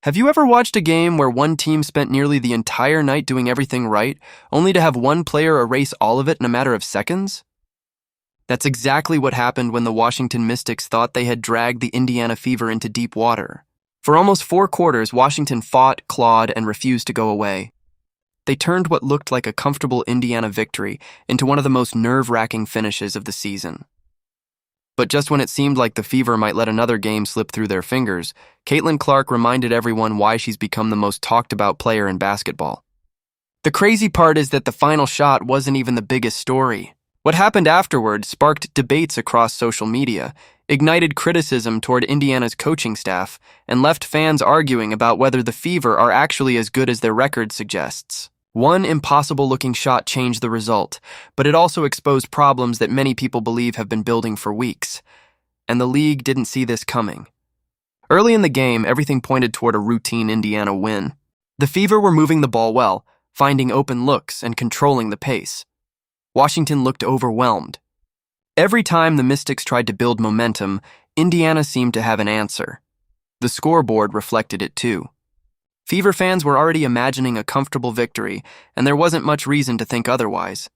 Have you ever watched a game where one team spent nearly the entire night doing everything right, only to have one player erase all of it in a matter of seconds? That's exactly what happened when the Washington Mystics thought they had dragged the Indiana Fever into deep water. For almost 4 quarters, Washington fought, clawed, and refused to go away. They turned what looked like a comfortable Indiana victory into one of the most nerve-wracking finishes of the season. But just when it seemed like the Fever might let another game slip through their fingers, Caitlin Clark reminded everyone why she's become the most talked-about player in basketball. The crazy part is that the final shot wasn't even the biggest story. What happened afterward sparked debates across social media, ignited criticism toward Indiana's coaching staff, and left fans arguing about whether the Fever are actually as good as their record suggests. One impossible-looking shot changed the result, but it also exposed problems that many people believe have been building for weeks. And the league didn't see this coming. Early in the game, everything pointed toward a routine Indiana win. The Fever were moving the ball well, finding open looks and controlling the pace. Washington looked overwhelmed. Every time the Mystics tried to build momentum, Indiana seemed to have an answer. The scoreboard reflected it too. Fever fans were already imagining a comfortable victory, and there wasn't much reason to think otherwise.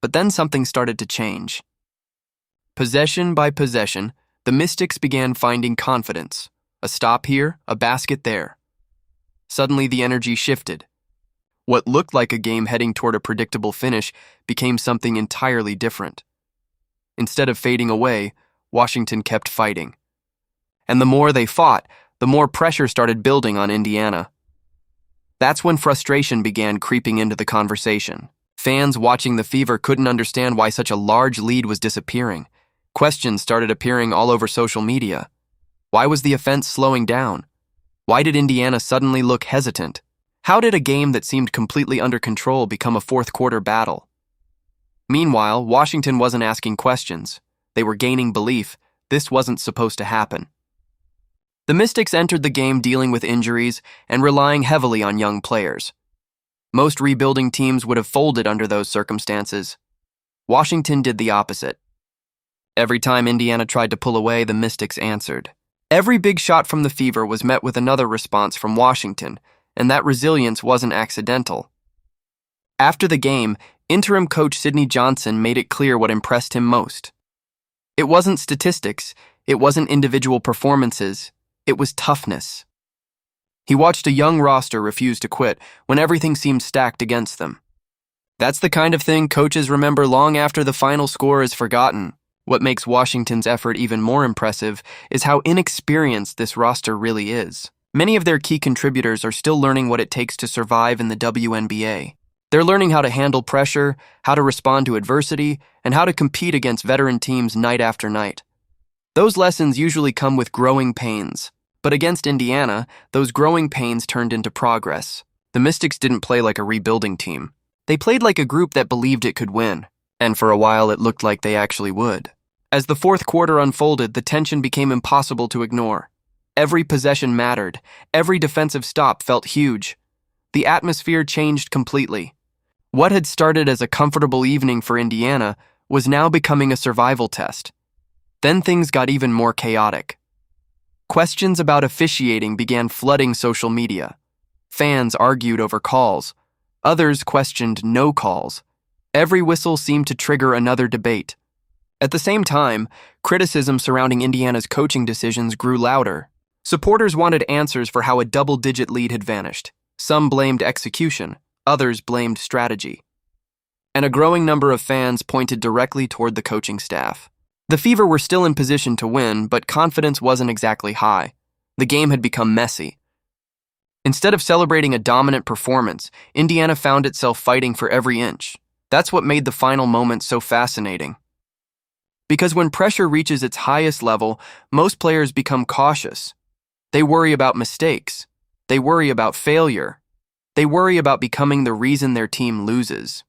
But then something started to change. Possession by possession, the Mystics began finding confidence. A stop here, a basket there. Suddenly the energy shifted. What looked like a game heading toward a predictable finish became something entirely different. Instead of fading away, Washington kept fighting. And the more they fought, the more pressure started building on Indiana. That's when frustration began creeping into the conversation. Fans watching the Fever couldn't understand why such a large lead was disappearing. Questions started appearing all over social media. Why was the offense slowing down? Why did Indiana suddenly look hesitant? How did a game that seemed completely under control become a fourth-quarter battle? Meanwhile, Washington wasn't asking questions. They were gaining belief. This wasn't supposed to happen. The Mystics entered the game dealing with injuries and relying heavily on young players. Most rebuilding teams would have folded under those circumstances. Washington did the opposite. Every time Indiana tried to pull away, the Mystics answered. Every big shot from the Fever was met with another response from Washington, and that resilience wasn't accidental. After the game, interim coach Sidney Johnson made it clear what impressed him most. It wasn't statistics, it wasn't individual performances, it was toughness. He watched a young roster refuse to quit when everything seemed stacked against them. That's the kind of thing coaches remember long after the final score is forgotten. What makes Washington's effort even more impressive is how inexperienced this roster really is. Many of their key contributors are still learning what it takes to survive in the WNBA. They're learning how to handle pressure, how to respond to adversity, and how to compete against veteran teams night after night. Those lessons usually come with growing pains. But against Indiana, those growing pains turned into progress. The Mystics didn't play like a rebuilding team. They played like a group that believed it could win. And for a while, it looked like they actually would. As the fourth quarter unfolded, the tension became impossible to ignore. Every possession mattered. Every defensive stop felt huge. The atmosphere changed completely. What had started as a comfortable evening for Indiana was now becoming a survival test. Then things got even more chaotic. Questions about officiating began flooding social media. Fans argued over calls. Others questioned no calls. Every whistle seemed to trigger another debate. At the same time, criticism surrounding Indiana's coaching decisions grew louder. Supporters wanted answers for how a double-digit lead had vanished. Some blamed execution, others blamed strategy. And a growing number of fans pointed directly toward the coaching staff. The Fever were still in position to win, but confidence wasn't exactly high. The game had become messy. Instead of celebrating a dominant performance, Indiana found itself fighting for every inch. That's what made the final moment so fascinating. Because when pressure reaches its highest level, most players become cautious. They worry about mistakes. They worry about failure. They worry about becoming the reason their team loses.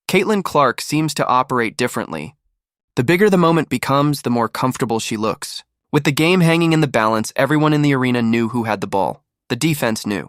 Caitlin Clark seems to operate differently. The bigger the moment becomes, the more comfortable she looks. With the game hanging in the balance, everyone in the arena knew who had the ball. The defense knew.